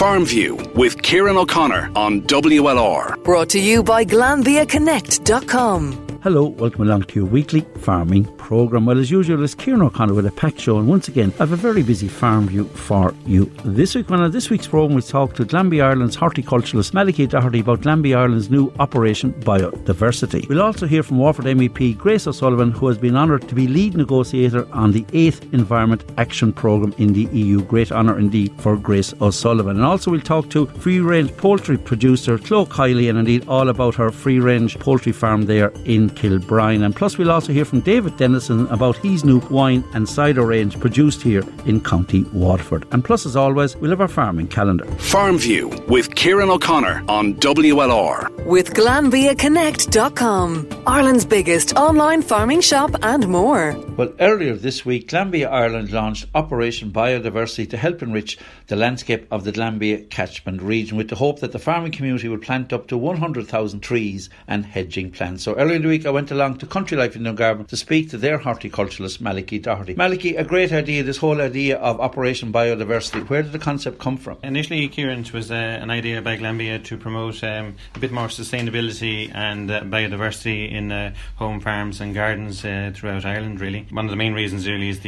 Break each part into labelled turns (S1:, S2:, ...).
S1: Farmview with Kieran O'Connor on WLR.
S2: Brought to you by GlanbiaConnect.com.
S3: Hello, welcome along to your weekly farming programme. Well, as usual, it's Kieran O'Connor with a packed show, and once again, I have a very busy Farmview for you this week. Well, on this week's programme, we'll talk to Glanbia Ireland's horticulturalist Kiely about Glanbia Ireland's new Operation Biodiversity. We'll also hear from Waterford MEP Grace OSullivan, who has been honoured to be lead negotiator on the 8th Environment Action Programme in the EU. Great honour indeed for Grace OSullivan. And also we'll talk to free-range poultry producer Cleo Kiely, and indeed all about her free-range poultry farm there in Kilbrine. And plus we'll also hear from David Dennison about his new wine and cider range produced here in County Waterford. And plus, as always, we'll have our farming calendar.
S1: Farmview with Kieran O'Connor on WLR.
S2: With GlanbiaConnect.com, Ireland's biggest online farming shop and more.
S3: Well, earlier this week, Glanbia Ireland launched Operation Biodiversity to help enrich the landscape of the Glanbia catchment region, with the hope that the farming community will plant up to 100,000 trees and hedging plants. So earlier in the week I went along to Country Life in Dungarvan to speak to their horticulturalist Kiely Doherty. Kiely, a great idea, this whole idea of Operation Biodiversity. Where did the concept come from?
S4: Initially, Kieran, it was an idea by Glanbia to promote a bit more sustainability and biodiversity in home farms and gardens throughout Ireland, really. One of the main reasons really is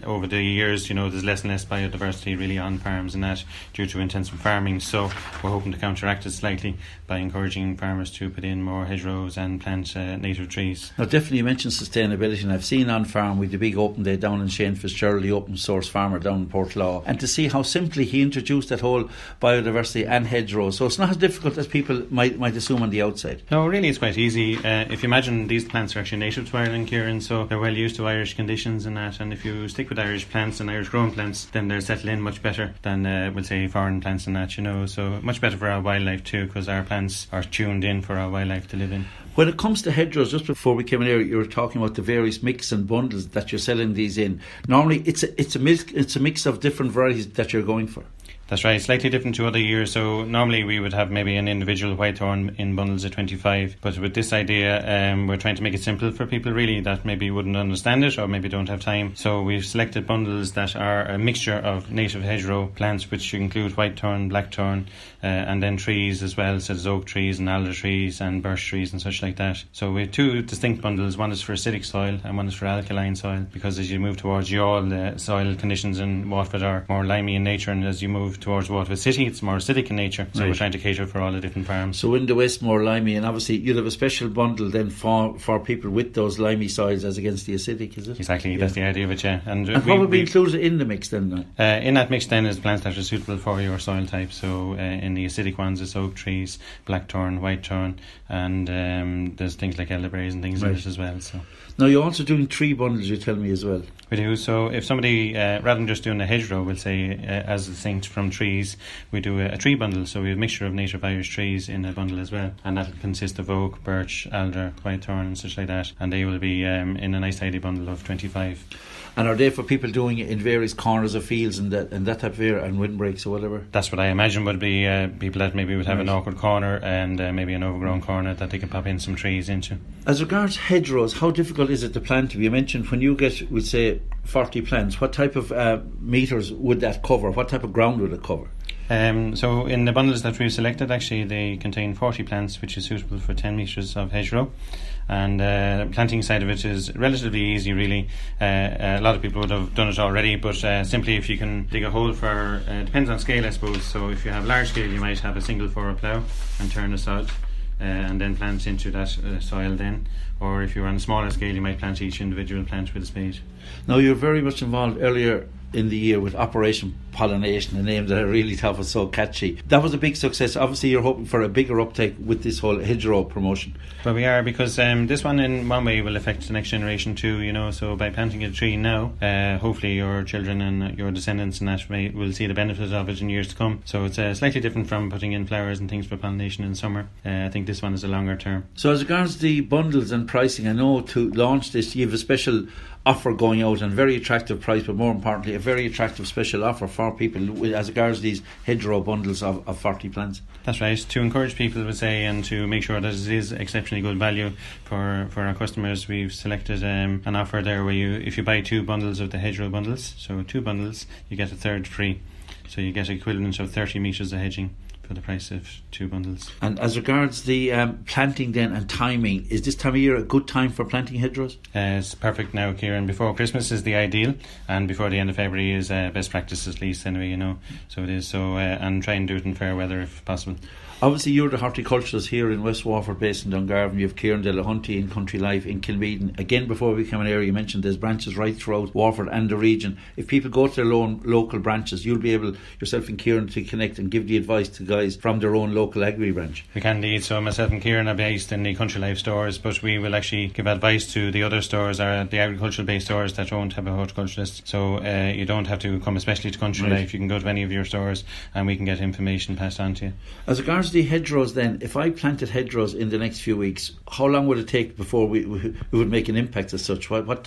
S4: over the years, there's less and less biodiversity really on farms and that due to intensive farming. So we're hoping to counteract it slightly by encouraging farmers to put in more hedgerows and plant native trees.
S3: Now, definitely you mentioned sustainability, and I've seen on farm with the big open day down in Shane Fitzgerald, the open source farmer down in Portlaw, and to see how simply he introduced that whole biodiversity and hedgerows. So it's not as difficult as people might assume on the outside.
S4: No, really it's quite easy. If you imagine, these plants are actually native to Ireland, Kieran, so they're well used to Irish conditions and that, and if you stick with Irish plants and Irish grown plants, then they'll settle in much better than we'll say foreign plants and that, so much better for our wildlife too, because our plants are tuned in for our wildlife to live in.
S3: When it comes to hedgerows, just before we came in here, you were talking about the various mix and bundles that you're selling these in. Normally it's a mix of different varieties that you're going for.
S4: That's right, slightly different to other years. So normally we would have maybe an individual whitethorn in bundles of 25, but with this idea we're trying to make it simple for people really that maybe wouldn't understand it or maybe don't have time. So we've selected bundles that are a mixture of native hedgerow plants, which include whitethorn, blackthorn, and then trees as well, such as oak trees and alder trees and birch trees and such like that. So we have two distinct bundles. One is for acidic soil and one is for alkaline soil, because as you move towards Youghal, the soil conditions in Waterford are more limey in nature, and as you move towards Waterford City, it's more acidic in nature. So We're trying to cater for all the different farms.
S3: So in the west, more limey, and obviously you'll have a special bundle then for people with those limey soils as against the acidic, is it?
S4: Exactly, that's the idea of it, yeah. And
S3: what would be included in the mix then?
S4: In that mix then is plants that are suitable for your soil type. So in the acidic ones it's oak trees, blackthorn, whitethorn, and there's things like elderberries and things in it as well. So
S3: now you're also doing tree bundles, you tell me, as well.
S4: We do. So if somebody, rather than just doing a hedgerow, we'll say as distinct from trees, we do a tree bundle. So we have a mixture of native Irish trees in a bundle as well, and that will consist of oak, birch, alder, whitethorn and such like that, and they will be in a nice tidy bundle of 25.
S3: And are they for people doing it in various corners of fields and that type of area, and windbreaks or whatever?
S4: That's what I imagine would be people that maybe would have an awkward corner and maybe an overgrown corner that they can pop in some trees into. As
S3: regards hedgerows, how difficult is it to plant? You mentioned when you get, we'd say, 40 plants, what type of metres would that cover? What type of ground would it cover?
S4: So in the bundles that we've selected, actually they contain 40 plants, which is suitable for 10 metres of hedgerow. And the planting side of it is relatively easy, really. A lot of people would have done it already, but simply if you can dig a hole for, depends on scale, I suppose. So if you have large scale, you might have a single furrow plough and turn the sod and then plant into that soil then. Or if you're on a smaller scale, you might plant each individual plant with a spade.
S3: Now, you're very much involved earlier in the year with Operation Pollination, a name that I really thought was so catchy. That was a big success. Obviously you're hoping for a bigger uptake with this whole hedgerow promotion.
S4: Well, we are, because this one in one way will affect the next generation too, so by planting a tree now, hopefully your children and your descendants and that will see the benefit of it in years to come. So it's slightly different from putting in flowers and things for pollination in summer. I think this one is a longer term. So as regards the bundles and pricing, I know to launch this you have a special offer going out, and very attractive price, but more importantly a very attractive special offer for people as regards these hedgerow bundles of 40 plants. That's right, to encourage people, we say, and to make sure that it is exceptionally good value for our customers. We've selected an offer there where if you buy 2 bundles of the hedgerow bundles, so 2 bundles, you get a third free. So you get equivalent of 30 metres of hedging for the price of 2 bundles.
S3: And as regards the planting then and timing, is this time of year a good time for planting hedgerows?
S4: It's perfect now, Kieran. Before Christmas is the ideal, and before the end of February is best practice at least anyway, so it is. So and try and do it in fair weather if possible.
S3: Obviously, you're the horticulturist here in West Waterford, based in Dungarvan. You have Kieran De La Hunty in Country Life in Kilmeaden. Again, before we become an area, you mentioned there's branches right throughout Waterford and the region. If people go to their own local branches, you'll be able, yourself and Kieran, to connect and give the advice to guys from their own local agri branch.
S4: We can indeed. So myself and Kieran are based in the Country Life stores, but we will actually give advice to the other stores, or the agricultural based stores that don't have a horticulturist. So you don't have to come especially to Country Life. You can go to any of your stores and we can get information passed on to you.
S3: As regards to the hedgerows then, if I planted hedgerows in the next few weeks, how long would it take before we would make an impact as such? What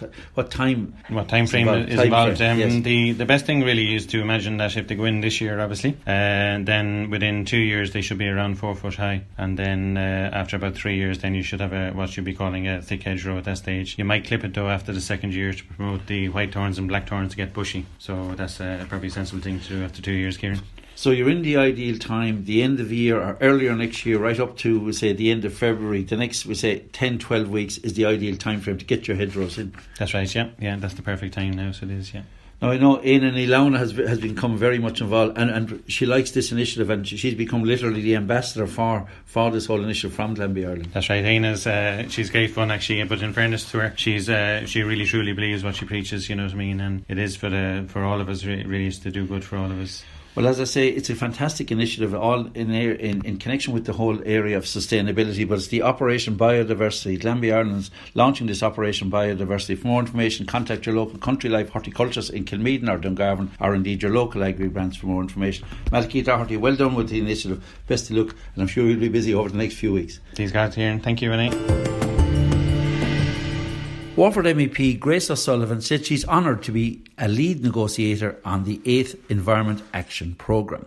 S3: time?
S4: What time frame is involved? Yes. The best thing really is to imagine that if they go in this year, obviously, then within 2 years they should be around 4 foot high, and then after about 3 years, then you should have what you'd be calling a thick hedgerow at that stage. You might clip it though after the second year to promote the white thorns and black thorns to get bushy. So that's probably a sensible thing to do after 2 years, Kieran.
S3: So you're in the ideal time, the end of the year or earlier next year, right up to, we say, the end of February. The next, we say, 10-12 weeks is the ideal time frame to get your hedgerows in.
S4: That's right, yeah, that's the perfect time now, so it is, yeah.
S3: Now, I know Aina Nilauna has become very much involved, and she likes this initiative, and she's become literally the ambassador for this whole initiative from Glanbia Ireland.
S4: That's right. Aina's she's great fun actually, but in fairness to her, she really truly believes what she preaches. You know what I mean, and it is for all of us. Really is to do good for all of us.
S3: Well, as I say, it's a fantastic initiative, all in connection with the whole area of sustainability, but it's the Operation Biodiversity. Glanbia Ireland's launching this Operation Biodiversity. For more information, contact your local Country Life horticulturist in Kilmeaden or Dungarvan, or indeed your local agri branch for more information. Malachy Doherty, well done with the initiative. Best of luck, and I'm sure you'll be busy over the next few weeks.
S4: These guys here, and thank you, Renee.
S3: Waterford MEP Grace OSullivan said she's honoured to be a lead negotiator on the 8th Environment Action Programme.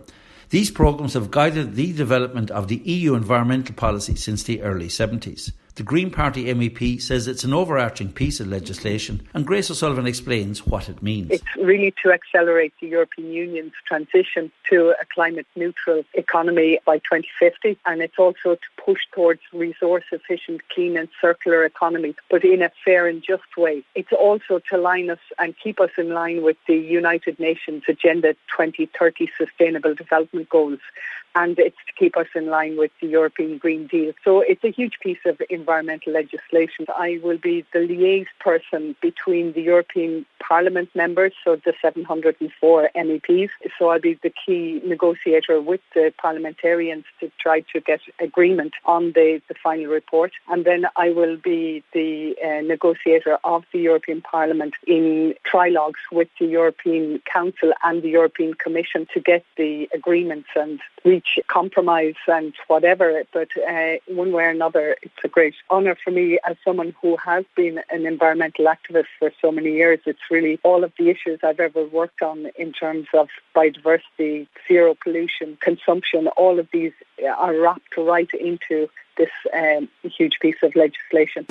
S3: These programmes have guided the development of the EU environmental policy since the early 70s. The Green Party MEP says it's an overarching piece of legislation, and Grace OSullivan explains what it means.
S5: It's really to accelerate the European Union's transition to a climate-neutral economy by 2050, and it's also to push towards resource-efficient, clean and circular economy, but in a fair and just way. It's also to line us and keep us in line with the United Nations Agenda 2030 Sustainable Development Goals, and it's to keep us in line with the European Green Deal. So it's a huge piece of environmental legislation. I will be the liaison person between the European Parliament members, so the 704 MEPs. So I'll be the key negotiator with the parliamentarians to try to get agreement on the final report. And then I will be the negotiator of the European Parliament in trilogues with the European Council and the European Commission to get the agreements and reach compromise and whatever. But one way or another, it's a great honour for me as someone who has been an environmental activist for so many years. It's really all of the issues I've ever worked on in terms of biodiversity, zero pollution, consumption. All of these are wrapped right into this huge piece of legislation.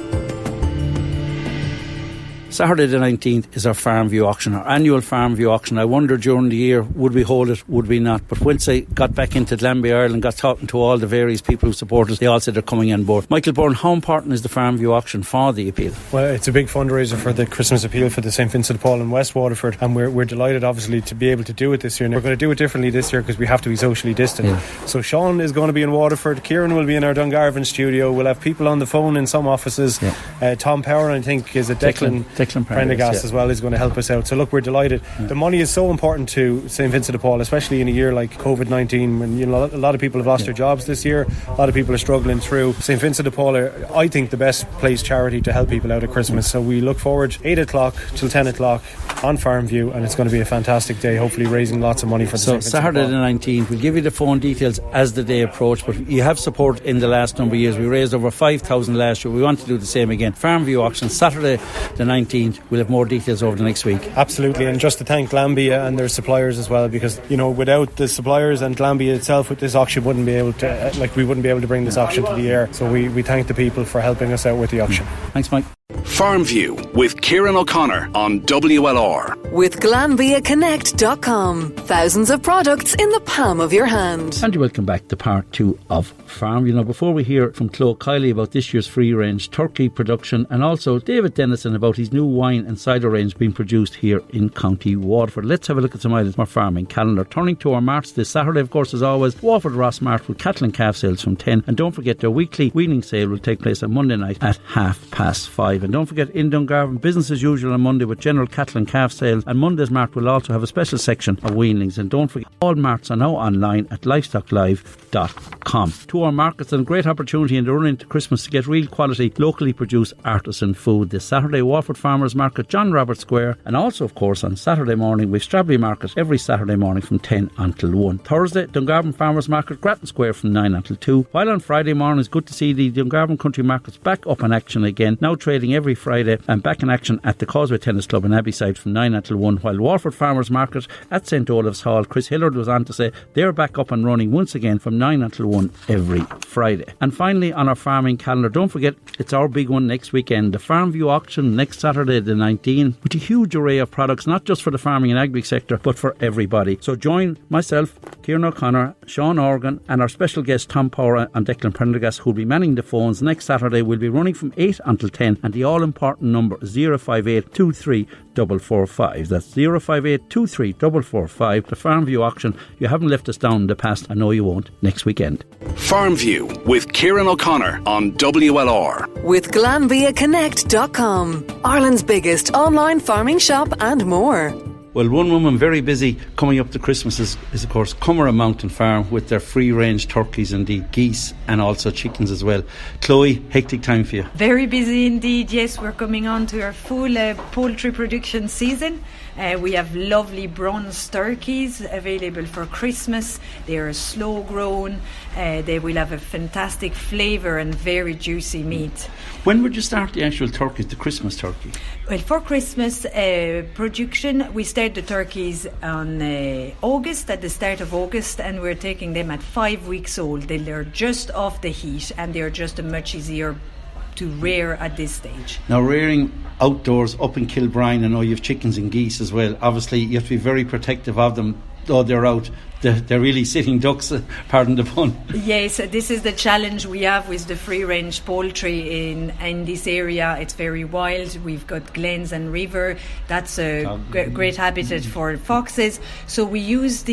S3: Saturday the 19th is our Farmview Auction, our annual Farmview Auction. I wondered during the year, would we hold it, would we not? But once I got back into Glanbia Ireland, got talking to all the various people who support us, they all said they're coming on board. Michael Byrne, how important is the Farmview Auction for the appeal?
S6: Well, it's a big fundraiser for the Christmas appeal for the St Vincent de Paul in West Waterford, and we're delighted obviously to be able to do it this year. And we're going to do it differently this year because we have to be socially distant. Yeah. So Sean is going to be in Waterford, Kieran will be in our Dungarvan studio, we'll have people on the phone in some offices. Yeah. Tom Power, I think, is a Declan Prendergast as well, is going to help us out. So look, we're delighted. The money is so important to St Vincent de Paul, especially in a year like COVID-19 when a lot of people have lost their jobs this year, a lot of people are struggling through. St Vincent de Paul are, I think, the best placed charity to help people out at Christmas. So we look forward 8 o'clock till 10 o'clock on Farmview, and it's going to be a fantastic day, hopefully raising lots of money for the St Vincent
S3: Saturday the 19th. We'll give you the phone details as the day approach, but you have support in the last number of years. We raised over 5,000 last year. We want to do the same again. Farmview Auction Saturday the 19th. We'll have more details over the next week.
S6: Absolutely, and just to thank Glanbia and their suppliers as well, because without the suppliers and Glanbia itself, with this auction wouldn't be able to bring this auction to the air. So we thank the people for helping us out with the auction.
S3: Thanks, Mike.
S1: Farmview with Kieran O'Connor on WLR.
S2: With GlanbiaConnect.com. Thousands of products in the palm of your hand.
S3: And welcome back to part 2 of Farm. Before we hear from Cleo Kiely about this year's free-range turkey production, and also David Dennison about his new wine and cider range being produced here in County Waterford, let's have a look at some items from our farming calendar. Turning to our marts this Saturday, of course, as always, Waterford Ross Mart with cattle and calf sales from 10. And don't forget, their weekly weaning sale will take place on Monday night at 5:30. And don't forget, in Dungarvan, business as usual on Monday with general cattle and calf sales. And Monday's mart will also have a special section of weanlings. And don't forget, all marts are now online at livestocklive.com. To our markets, and a great opportunity in the run into Christmas to get real quality, locally produced artisan food. This Saturday, Waterford Farmers Market, John Roberts Square. And also, of course, on Saturday morning, we've Strawberry Market every Saturday morning from 10 until 1. Thursday, Dungarvan Farmers Market, Grattan Square from 9 until 2. While on Friday morning, it's good to see the Dungarvan Country Markets back up in action again, now trading every Friday and back in action at the Causeway Tennis Club in Abbeyside from 9 until 1. While Waterford Farmers Market at St Olave's Hall, Chris Hillard was on to say they're back up and running once again from 9 until 1 every Friday. And finally, on our farming calendar, don't forget, it's our big one next weekend, the Farmview Auction next Saturday the 19th, with a huge array of products, not just for the farming and agri sector, but for everybody. So join myself, Kieran O'Connor, Sean Organ, and our special guest Tom Power and Declan Prendergast, who'll be manning the phones next Saturday. We'll be running from 8 until 10, and the all-important number is 058 23 445. That's 058 23 445. The Farmview Auction. You haven't left us down in the past. I know you won't next weekend.
S1: Farmview with Kieran O'Connor on WLR.
S2: With GlanbiaConnect.com. Ireland's biggest online farming shop and more.
S3: Well, one woman very busy coming up to Christmas is of course Commeragh Mountain Farm with their free-range turkeys and the geese and also chickens as well. Chloe, hectic time for you.
S7: Very busy indeed, yes. We're coming on to our full poultry production season. We have lovely bronze turkeys available for Christmas. They are slow grown. They will have a fantastic flavour and very juicy meat.
S3: When would you start the actual turkeys, the Christmas turkey?
S7: Well, for Christmas production, we start the turkeys on August, at the start of August, and we're taking them at 5 weeks old. They're just off the heat and they're just much easier to rear at this stage.
S3: Now, rearing outdoors up in Kilbrine, I know you have chickens and geese as well. Obviously, you have to be very protective of them, though they're out. They're really sitting ducks, pardon the pun. Yes,
S7: this is the challenge we have with the free-range poultry in this area. It's very wild. We've got glens and river. That's a great habitat for foxes. So we use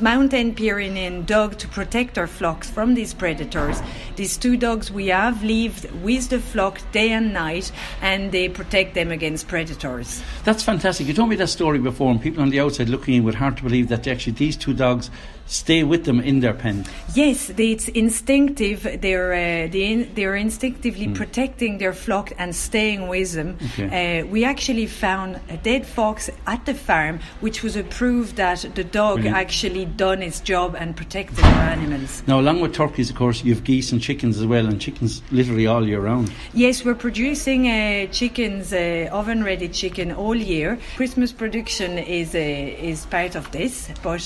S7: mountain Pyrenean dog to protect our flocks from these predators. These 2 dogs we have live with the flock day and night, and they protect them against predators.
S3: That's fantastic. You told me that story before, and people on the outside looking in would hard to believe that these 2 dogs stay with them in their pen.
S7: Yes, it's instinctive. They're instinctively protecting their flock and staying with them. Okay. We actually found a dead fox at the farm, which was a proof that the dog actually done its job and protected our animals.
S3: Now, along with turkeys, of course, you have geese and chickens as well, and chickens literally all year round.
S7: Yes, we're producing chickens, oven-ready chicken all year. Christmas production is part of this, but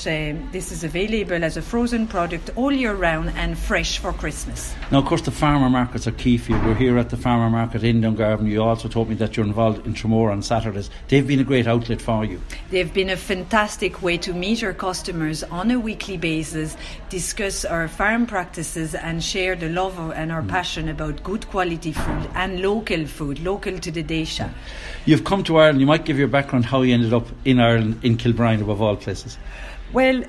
S7: this is available as a frozen product all year round and fresh for Christmas.
S3: Now, of course, the farmer markets are key for you. We're here at the farmer market in Dungarvan. You also told me that you're involved in Tramore on Saturdays. They've been a great outlet for you.
S7: They've been a fantastic way to meet our customers on a weekly basis, discuss our farm practices and share the love and our passion about good quality food and local food, local to the Daisha.
S3: You've come to Ireland. You might give your background how you ended up in Ireland, in Kilbrine above all places.
S7: Well,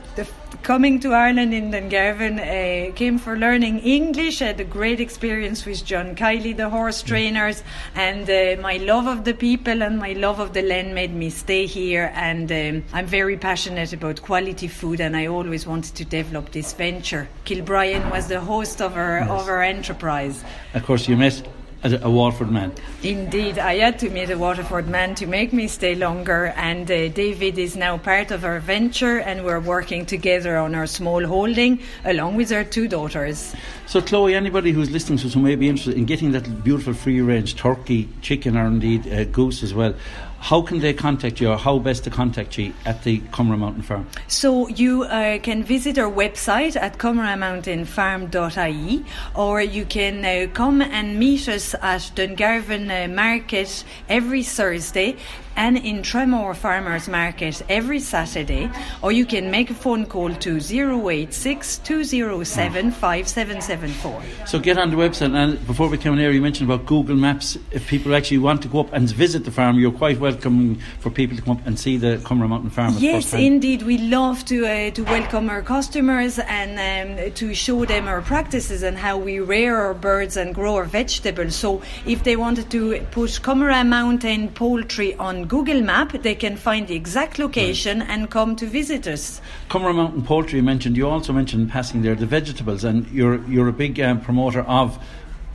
S7: coming to Ireland in Dungarvan, came for learning English. I had a great experience with John Kiely, the horse trainers, and my love of the people and my love of the land made me stay here. And I'm very passionate about quality food, and I always wanted to develop this venture. Kilbrine was the host of our enterprise.
S3: Of course, you met a Waterford man.
S7: Indeed, I had to meet a Waterford man to make me stay longer, and David is now part of our venture, and we're working together on our small holding along with our 2 daughters.
S3: So Chloe, anybody who's listening to us who may be interested in getting that beautiful free range turkey, chicken or indeed goose as well, how can they contact you, or how best to contact you at the Commeragh Mountain Farm?
S7: So you can visit our website at comeraghmountainfarm.ie, or you can come and meet us at Dungarvan Market every Thursday, and in Tremor Farmers Market every Saturday, or you can make a phone call to 086 207 5774.
S3: So get on the website, and before we came in here you mentioned about Google Maps. If people actually want to go up and visit the farm, you're quite welcoming for people to come up and see the Commeragh Mountain Farm.
S7: Yes, indeed, we love to welcome our customers and to show them our practices and how we rear our birds and grow our vegetables. So if they wanted to put Commeragh Mountain Poultry on Google Map, they can find the exact location and come to visit us.
S3: Commeragh Mountain Poultry you also mentioned passing there the vegetables, and you're a big promoter of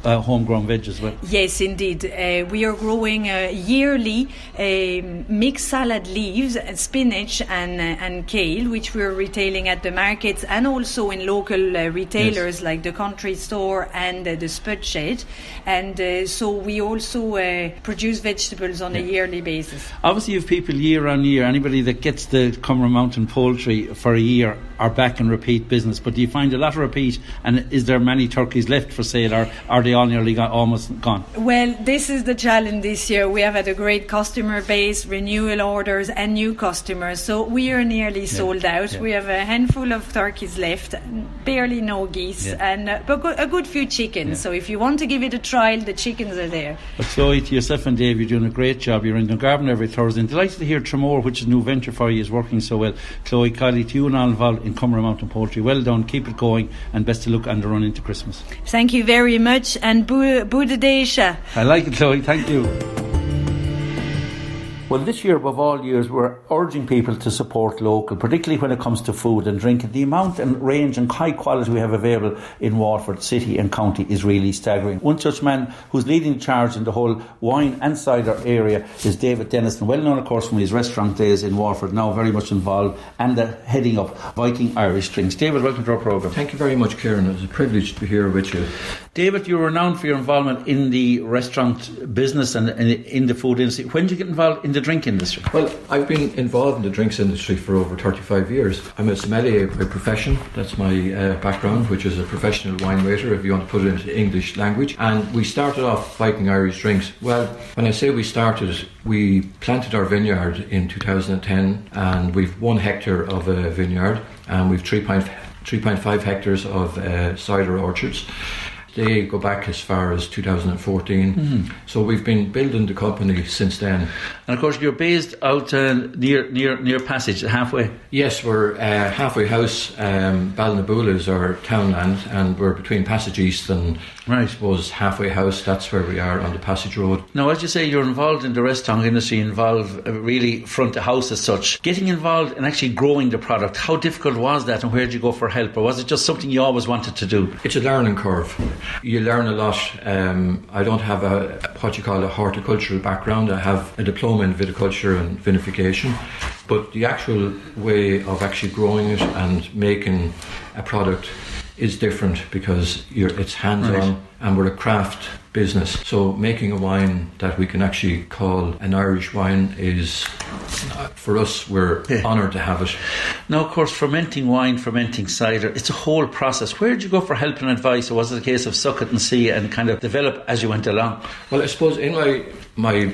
S3: homegrown veg as well.
S7: Yes, indeed. We are growing yearly mixed salad leaves, spinach and kale, which we're retailing at the markets and also in local retailers like the Country Store and the Spud Shed. And so we also produce vegetables on a yearly basis.
S3: Obviously, you have people year on year. Anybody that gets the Commeragh Mountain Poultry for a year are back and repeat business. But do you find a lot of repeat? And is there many turkeys left for sale, or are they all nearly almost gone?
S7: Well, this is the challenge this year. We have had a great customer base, renewal orders and new customers. So we are nearly sold out. Yeah. We have a handful of turkeys left, barely no geese, and but a good few chickens. Yeah. So if you want to give it a trial, the chickens are there. But
S3: Chloe, to yourself and Dave, you're doing a great job. You're in Dungarvan every Thursday. And delighted to hear Tremor, which is a new venture for you, is working so well. Chloe, Kiely, to you and all involved in Commeragh Mountain Poultry, well done, keep it going, and best of luck on the run into Christmas.
S7: Thank you very much, and Buddha Desha.
S3: I like it, Chloe, thank you. Well, this year above all years, we're urging people to support local, particularly when it comes to food and drink. The amount and range and high quality we have available in Waterford City and County is really staggering. One such man who's leading the charge in the whole wine and cider area is David Denniston, well known of course from his restaurant days in Waterford, now very much involved and heading up Viking Irish Drinks. David, welcome to our programme.
S8: Thank you very much, Kieran. It was a privilege to be here with you.
S3: David, you're renowned for your involvement in the restaurant business and in the food industry. When did you get involved in the drink industry?
S8: Well, I've been involved in the drinks industry for over 35 years. I'm a sommelier by profession. That's my background, which is a professional wine waiter, if you want to put it into English language. And we started off Viking Irish Drinks. Well, when I say we started, we planted our vineyard in 2010, and we've 1 hectare of a vineyard, and we've 3.5 hectares of cider orchards. They go back as far as 2014. Mm-hmm. So we've been building the company since then.
S3: And of course you're based out near Passage, halfway.
S8: Yes, we're halfway house. Ballinaboula is our townland, and we're between Passage East and I suppose halfway house. That's where we are on the Passage Road.
S3: Now, as you say, you're involved in the restaurant industry, involved really front of house as such. Getting involved in actually growing the product, how difficult was that, and where did you go for help, or was it just something you always wanted to do?
S8: It's a learning curve. You learn a lot. I don't have what you call a horticultural background. I have a diploma in viticulture and vinification, but the actual way of actually growing it and making a product is different because it's hands-on, and we're a craft business. So making a wine that we can actually call an Irish wine is, for us, we're honoured to have it.
S3: Now, of course, fermenting wine, fermenting cider, it's a whole process. Where did you go for help and advice, or was it a case of suck it and see and kind of develop as you went along?
S8: Well, I suppose in my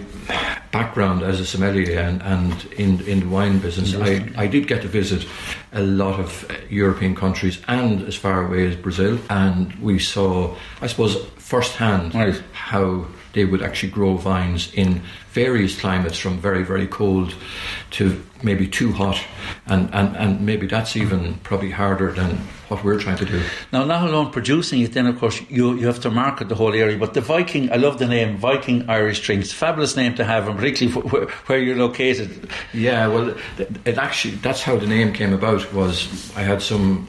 S8: background as a sommelier and in the wine business, I did get to visit a lot of European countries and as far away as Brazil, and we saw, I suppose, firsthand how they would actually grow vines in various climates, from very, very cold to maybe too hot, and maybe that's even probably harder than what we're trying to do.
S3: Now, not alone producing it, then of course you have to market the whole area, but the Viking, I love the name, Viking Irish Drinks, fabulous name to have, and particularly where you're located.
S8: Yeah, well, it actually, that's how the name came about. Was I had some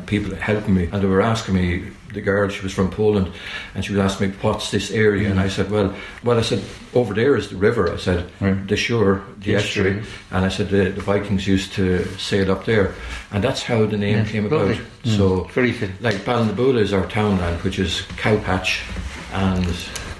S8: people helping me, and they were asking me, the girl, she was from Poland, and she was asking me, what's this area? And I said, well, I said, over there is the river. I said, the shore, the estuary. And I said, the Vikings used to sail up there. And that's how the name came about. So,
S3: very good.
S8: Like Ballinaboula is our townland, which is Cowpatch, and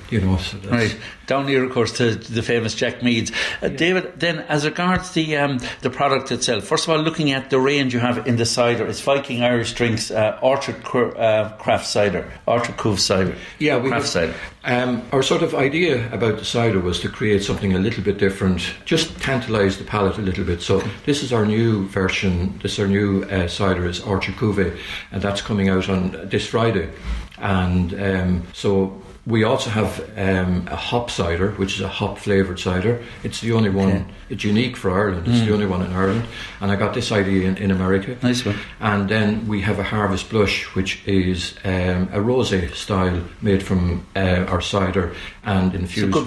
S8: So that's
S3: right. Down here, of course, to the famous Jack Meads. David, then, as regards the product itself, first of all, looking at the range you have in the cider, it's Viking Irish Drinks, Orchard Craft Cider, Orchard Cove Cider, Craft Cider.
S8: Our sort of idea about the cider was to create something a little bit different, just tantalise the palate a little bit. So this is our new version, our new cider is Orchard Cuvée, and that's coming out on this Friday. And so we also have a hop cider, which is a hop flavoured cider. It's the only one. It's unique for Ireland. It's the only one in Ireland. And I got this idea in America.
S3: Nice one.
S8: And then we have a Harvest Blush, which is a rosé style made from our cider and infused with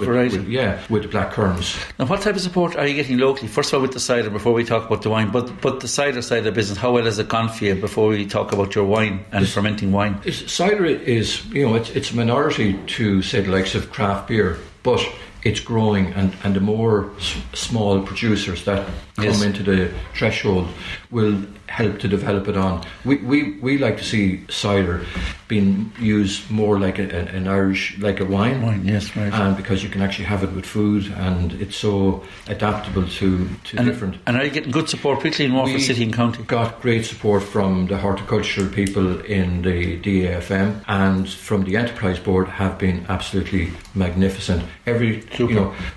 S8: the black currants.
S3: Now, what type of support are you getting locally? First of all, with the cider, before we talk about the wine, but the cider side of the business, how well has it gone for you before we talk about your wine and fermenting wine?
S8: Cider is, it's a minority to, say, the likes of craft beer, but it's growing, and the more small producers that come into the threshold will help to develop it on. We like to see cider being used more like an Irish, like a wine.
S3: Yes, right.
S8: And because you can actually have it with food, and it's so adaptable to different.
S3: And are you getting good support, particularly in Waterford City and County?
S8: Got great support from the horticultural people in the DAFM, and from the Enterprise Board have been absolutely magnificent.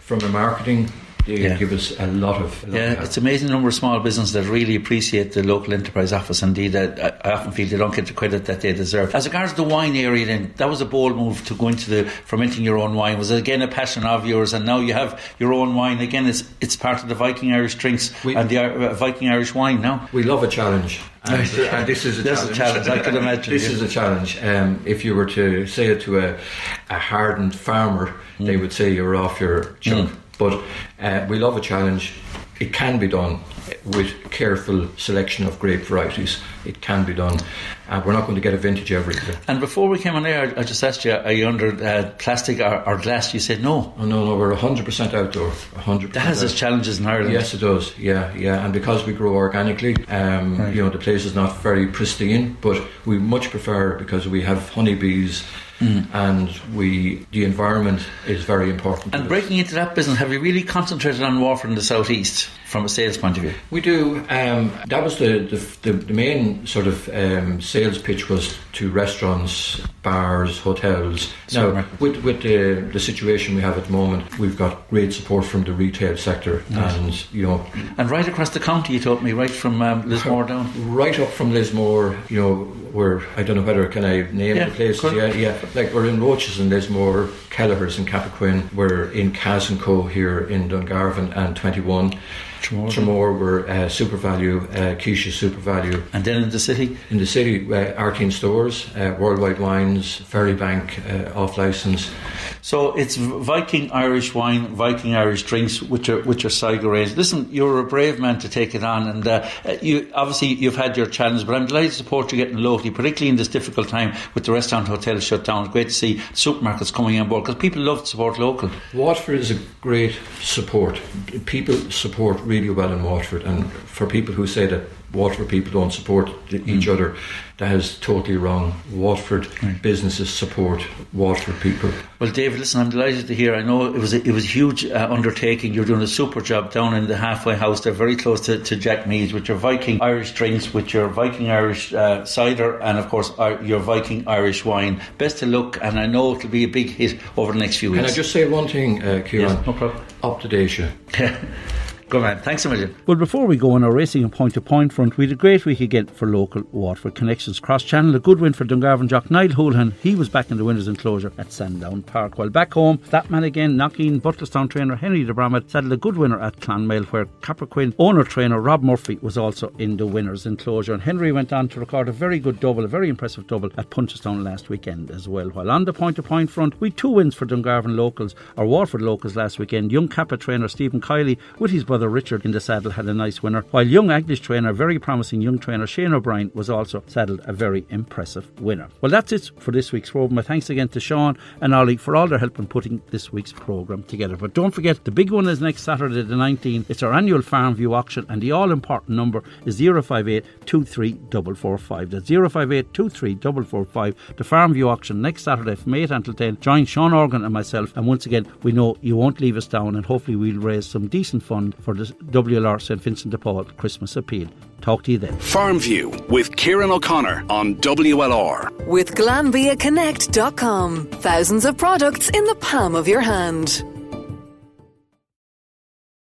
S8: From the marketing, they give us a lot of
S3: it's amazing number of small businesses that really appreciate the local enterprise office. Indeed, I often feel they don't get the credit that they deserve. As regards the wine area, then, that was a bold move to go into the fermenting your own wine. Was it again a passion of yours, and now you have your own wine again? It's part of the Viking Irish Drinks and the Viking Irish wine now.
S8: We love a challenge. And this is a challenge.
S3: I could imagine.
S8: This is a challenge. If you were to say it to a hardened farmer, they would say you're off your chunk. But we love a challenge. It can be done with careful selection of grape varieties. It can be done. We're not going to get a vintage every year.
S3: And before we came on air, I just asked you, are you under plastic or glass? You said no.
S8: Oh, no, we're 100% outdoor. 100%.
S3: That has its challenges in Ireland.
S8: Yes, it does. Yeah. And because we grow organically, the place is not very pristine, but we much prefer, because we have honeybees. And the environment is very important.
S3: And breaking into that business, have you really concentrated on Waterford in the southeast from a sales point of view?
S8: We do. That was the main sort of sales pitch, was to restaurants, bars, hotels. Now, with the situation we have at the moment, we've got great support from the retail sector, and
S3: right across the county. You told me, right from Lismore down,
S8: right up from Lismore. We're, I don't know whether can I name the places. Yeah. Like, we're in Roaches and Lismore, Kelleher's in Cappoquin. We're in Cas & Co here in Dungarvan and 21. Tramore, we're Super Value, Quiche Super Value.
S3: And then in the city?
S8: In the city, Artine Stores, Worldwide Wines, Ferrybank, off licence.
S3: So it's Viking Irish wine, Viking Irish drinks, which are cider range. Listen, you're a brave man to take it on, and you've had your challenge, but I'm delighted to support you getting locally, particularly in this difficult time with the restaurant hotels shut down. It's great to see supermarkets coming on board, because people love to support local. Waterford
S8: is a great support. People support really well in Waterford, and for people who say that Waterford people don't support each other, that is totally wrong. Waterford businesses support Waterford people.
S3: Well, David, listen, I'm delighted to hear. I know it was a huge undertaking. You're doing a super job down in the halfway house. They're very close to Jack Meads, with your Viking Irish drinks, with your Viking Irish cider, and of course your Viking Irish wine. Best of luck, and I know it'll be a big hit over the next few weeks.
S8: Can I just say one thing, Kieran?
S3: Yes, no problem.
S8: Up to Dacia.
S3: Good man, thanks a million.
S9: Well, before we go on our racing and point-to-point front, we had a great week again for local Waterford connections. Cross-channel, a good win for Dungarvan jock Niall Houlihan. He was back in the winners' enclosure at Sandown Park. While back home, that man again, Knockeen Butlerstown trainer Henry de Bramett saddled a good winner at Clonmel, where Cappoquin owner-trainer Rob Murphy was also in the winners' enclosure. And Henry went on to record a very good double, a very impressive double at Punchestown last weekend as well. While on the point-to-point front, we had 2 wins for Dungarvan locals, or Waterford locals last weekend. Young Kappa trainer Stephen Kiely with his
S3: Brother Richard in the saddle had a nice winner, while young Agnish trainer, very promising young trainer Shane O'Brien was also saddled a very impressive winner. Well, that's it for this week's programme. My thanks again to Sean and Ollie for all their help in putting this week's programme together. But don't forget, the big one is next Saturday the 19th. It's our annual Farmview Auction, and the all-important number is 058 23445. That's 058 23445. The Farmview Auction next Saturday from 8 until 10. Join Sean Organ and myself, and once again, we know you won't leave us down, and hopefully we'll raise some decent fund for the WLR St Vincent de Paul Christmas Appeal. Talk to you then.
S1: Farmview with Kieran O'Connor on WLR.
S2: With GlanbiaConnect.com. Thousands of products in the palm of your hand.